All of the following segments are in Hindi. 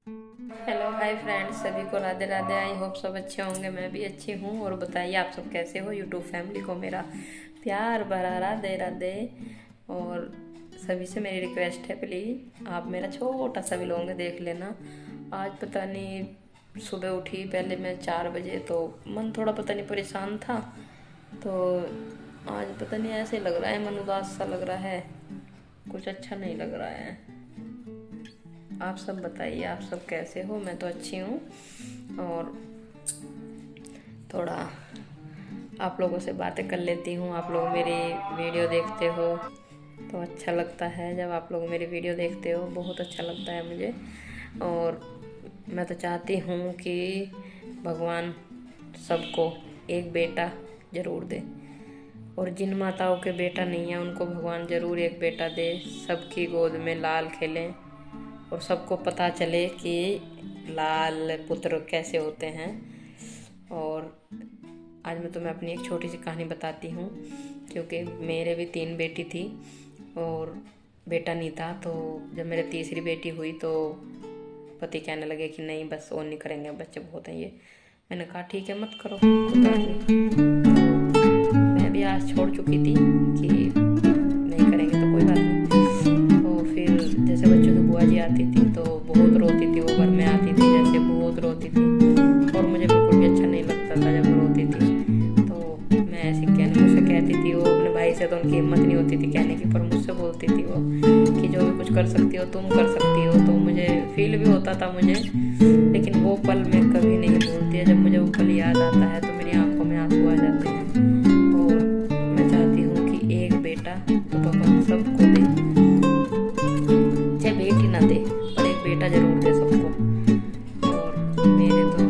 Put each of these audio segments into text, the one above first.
हेलो हाय फ्रेंड्स, सभी को राधे राधे। आई होप सब अच्छे होंगे, मैं भी अच्छी हूँ। और बताइए आप सब कैसे हो। यूट्यूब फैमिली को मेरा प्यार भरा राधे राधे। और सभी से मेरी रिक्वेस्ट है, प्लीज़ आप मेरा छोटा सा व्लॉग देख लेना। आज पता नहीं सुबह उठी पहले मैं 4 बजे, तो मन थोड़ा पता नहीं परेशान था। तो आज पता नहीं ऐसे लग रहा है, मन उदास सा लग रहा है, कुछ अच्छा नहीं लग रहा है। आप सब बताइए आप सब कैसे हो। मैं तो अच्छी हूँ। और थोड़ा आप लोगों से बातें कर लेती हूँ। आप लोग मेरी वीडियो देखते हो तो अच्छा लगता है। जब आप लोग मेरी वीडियो देखते हो बहुत अच्छा लगता है मुझे। और मैं तो चाहती हूँ कि भगवान सबको एक बेटा ज़रूर दे। और जिन माताओं के बेटा नहीं है उनको भगवान ज़रूर एक बेटा दे। सबकी गोद में लाल खेलें और सबको पता चले कि लाल पुत्र कैसे होते हैं। और आज मैं तुम्हें अपनी एक छोटी सी कहानी बताती हूँ, क्योंकि मेरे भी 3 बेटी थी और बेटा नहीं था। तो जब मेरी तीसरी बेटी हुई तो पति कहने लगे कि नहीं बस और नहीं करेंगे, बच्चे बहुत हैं ये। मैंने कहा ठीक है मत करो, कोई बात नहीं। तो मैं भी आज छोड़ चुकी थी कि नहीं करेंगे तो कोई बात नहीं। तो फिर जैसे बच्चों की बुआ जी आती थी तो बहुत रोती थी, वो घर में आती थी जैसे बहुत रोती थी। और मुझे बिल्कुल भी अच्छा नहीं लगता था जब वो रोती थी। तो मैं ऐसे कहने मुझसे कहती थी, वो अपने भाई से तो उनकी हिम्मत नहीं होती थी कहने की, पर मुझसे बोलती थी वो कि जो भी कुछ कर सकती हो तुम कर सकती हो। तो मुझे फील भी होता था मुझे, लेकिन वो पल मैं कभी नहीं भूलती है। जब मुझे वो पल याद आता है तो मेरी आंखों में आंसू आ जाते हैं। और मैं चाहती हूँ कि एक बेटा तो भगवान सबको दे, चाहे बेटी ना दे पर एक बेटा जरूर दे सबको। और मेरे तो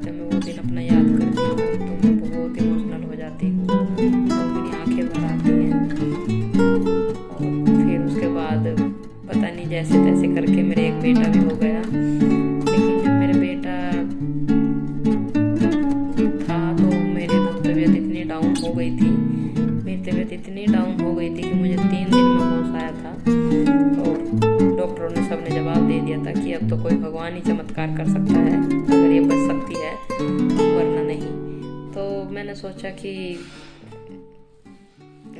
जब मैं वो दिन अपना याद करती हूँ तो मैं बहुत इमोशनल हो जाती हूँ और मेरी आंखें भर आती हैं। और फिर उसके बाद पता नहीं जैसे तैसे करके मेरे एक बेटा भी हो गया। लेकिन जब मेरा बेटा था तो मेरी तो तबीयत इतनी डाउन हो गई थी, मेरी तबीयत इतनी डाउन हो गई थी कि मुझे 3 दिन में होश आया था। और डॉक्टरों ने सबने जवाब दे दिया था कि अब तो कोई भगवान ही चमत्कार कर सकता है अगर ये बच सकती है, वरना नहीं। तो मैंने सोचा कि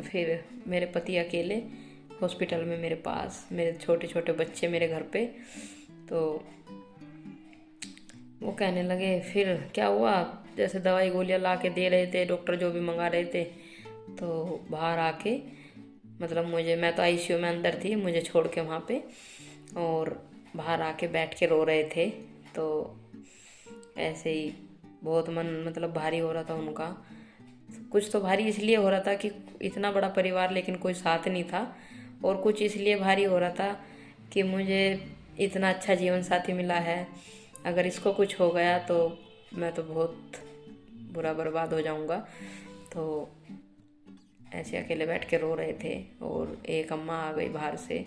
फिर मेरे पति अकेले हॉस्पिटल में मेरे पास, मेरे छोटे छोटे बच्चे मेरे घर पे। तो वो कहने लगे फिर क्या हुआ, जैसे दवाई गोलियां ला के दे रहे थे डॉक्टर, जो भी मंगा रहे थे। तो बाहर आके मतलब मुझे, मैं तो आईसीयू में अंदर थी, मुझे छोड़ के वहाँ पे, और बाहर आके बैठ के रो रहे थे। तो ऐसे ही बहुत मन मतलब भारी हो रहा था उनका। कुछ तो भारी इसलिए हो रहा था कि इतना बड़ा परिवार लेकिन कोई साथ नहीं था, और कुछ इसलिए भारी हो रहा था कि मुझे इतना अच्छा जीवन साथी मिला है, अगर इसको कुछ हो गया तो मैं तो बहुत बुरा बर्बाद हो जाऊंगा। तो ऐसे अकेले बैठ के रो रहे थे और एक अम्मा आ गई बाहर से।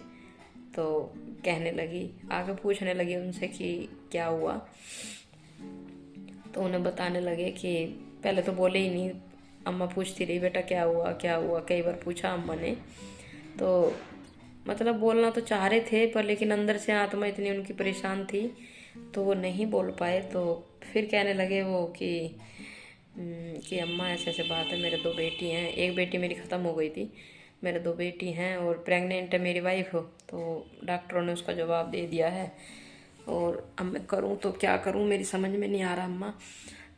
तो कहने लगी, आगे पूछने लगी उनसे कि क्या हुआ। तो उन्हें बताने लगे कि पहले तो बोले ही नहीं, अम्मा पूछती रही बेटा क्या हुआ क्या हुआ, कई बार पूछा अम्मा ने। तो मतलब बोलना तो चाह रहे थे पर लेकिन अंदर से आत्मा इतनी उनकी परेशान थी तो वो नहीं बोल पाए। तो फिर कहने लगे वो कि अम्मा ऐसे ऐसे बात है, मेरे 2 बेटी हैं, एक बेटी मेरी ख़त्म हो गई थी, मेरे 2 बेटी हैं और प्रेग्नेंट है मेरी वाइफ। तो डॉक्टरों ने उसका जवाब दे दिया है और अब मैं करूँ तो क्या करूँ, मेरी समझ में नहीं आ रहा अम्मा।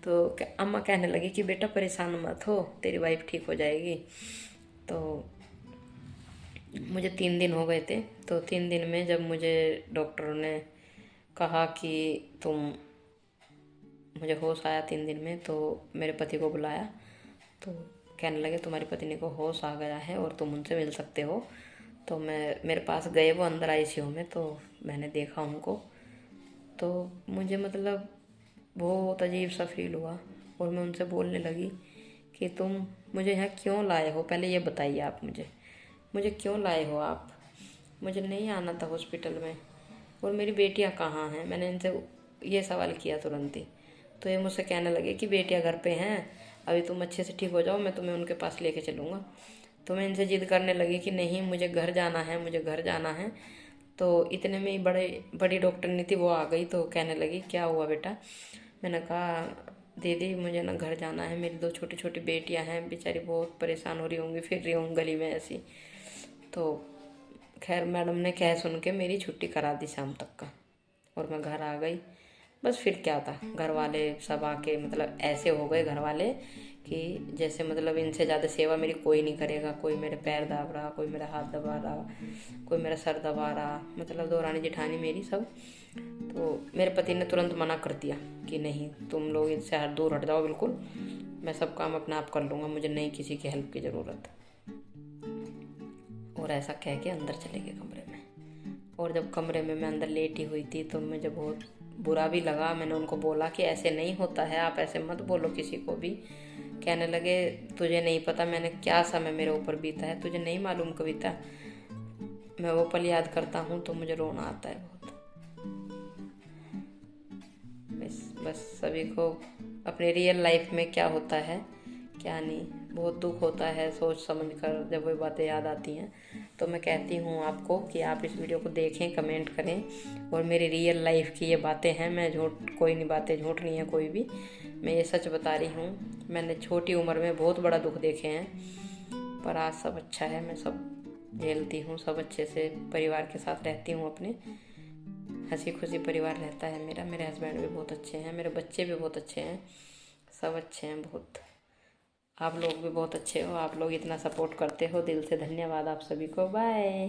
तो अम्मा कहने लगी कि बेटा परेशान मत हो, तेरी वाइफ ठीक हो जाएगी। तो मुझे 3 दिन हो गए थे। तो 3 दिन में जब मुझे डॉक्टरों ने कहा कि तुम, मुझे होश आया 3 दिन में, तो मेरे पति को बुलाया। तो कहने लगे तुम्हारी पत्नी को होश आ गया है और तुम उनसे मिल सकते हो। तो मैं मेरे पास गए वो अंदर आईसीयू में, तो मैंने देखा उनको। तो मुझे मतलब बहुत अजीब सा फील हुआ और मैं उनसे बोलने लगी कि तुम मुझे यहाँ क्यों लाए हो, पहले ये बताइए आप मुझे, मुझे क्यों लाए हो आप, मुझे नहीं आना था हॉस्पिटल में, और मेरी बेटियाँ कहाँ हैं। मैंने इनसे ये सवाल किया तुरंत ही। तो ये मुझसे कहने लगे कि बेटियाँ घर पे हैं, अभी तुम अच्छे से ठीक हो जाओ, मैं तुम्हें उनके पास लेके चलूँगा। तो मैं इनसे जिद करने लगी कि नहीं मुझे घर जाना है, मुझे घर जाना है। तो इतने में ही बड़ी डॉक्टर नहीं थी, वो आ गई। तो कहने लगी क्या हुआ बेटा। मैंने कहा दीदी मुझे ना घर जाना है, मेरी 2 छोटी छोटी बेटियां हैं, बेचारी बहुत परेशान हो रही होंगी, फिर रही होंगी गली में ऐसी। तो खैर मैडम ने कह सुन के मेरी छुट्टी करा दी शाम तक का, और मैं घर आ गई। बस फिर क्या था, घर वाले सब आके मतलब ऐसे हो गए घर वाले कि जैसे मतलब इनसे ज़्यादा सेवा मेरी कोई नहीं करेगा। कोई मेरे पैर दबा रहा, कोई मेरा हाथ दबा रहा, कोई मेरा सर दबा रहा, मतलब दौरानी जेठानी मेरी सब। तो मेरे पति ने तुरंत मना कर दिया कि नहीं तुम लोग इनसे दूर हट जाओ बिल्कुल, मैं सब काम अपने आप कर लूँगा, मुझे नहीं किसी की हेल्प की ज़रूरत। और ऐसा कह के अंदर चले गए कमरे में। और जब कमरे में मैं अंदर लेटी हुई थी तो मुझे बहुत बुरा भी लगा। मैंने उनको बोला कि ऐसे नहीं होता है, आप ऐसे मत बोलो किसी को भी। कहने लगे तुझे नहीं पता मैंने क्या समय मेरे ऊपर बीता है, तुझे नहीं मालूम कविता। मैं वो पल याद करता हूँ तो मुझे रोना आता है बहुत। बस सभी को अपने रियल लाइफ में क्या होता है क्या नहीं, बहुत दुख होता है सोच समझ कर जब वो बातें याद आती हैं। तो मैं कहती हूँ आपको कि आप इस वीडियो को देखें, कमेंट करें। और मेरी रियल लाइफ की ये बातें हैं, मैं झूठ कोई नहीं, बातें झूठ नहीं है कोई भी, मैं ये सच बता रही हूँ। मैंने छोटी उम्र में बहुत बड़ा दुख देखे हैं, पर आज सब अच्छा है, मैं सब झेलती हूँ, सब अच्छे से परिवार के साथ रहती हूँ अपने। हंसी खुशी परिवार रहता है मेरा। मेरे हस्बैंड भी बहुत अच्छे हैं, मेरे बच्चे भी बहुत अच्छे हैं, सब अच्छे हैं बहुत। आप लोग भी बहुत अच्छे हो, आप लोग इतना सपोर्ट करते हो, दिल से धन्यवाद आप सभी को। बाय।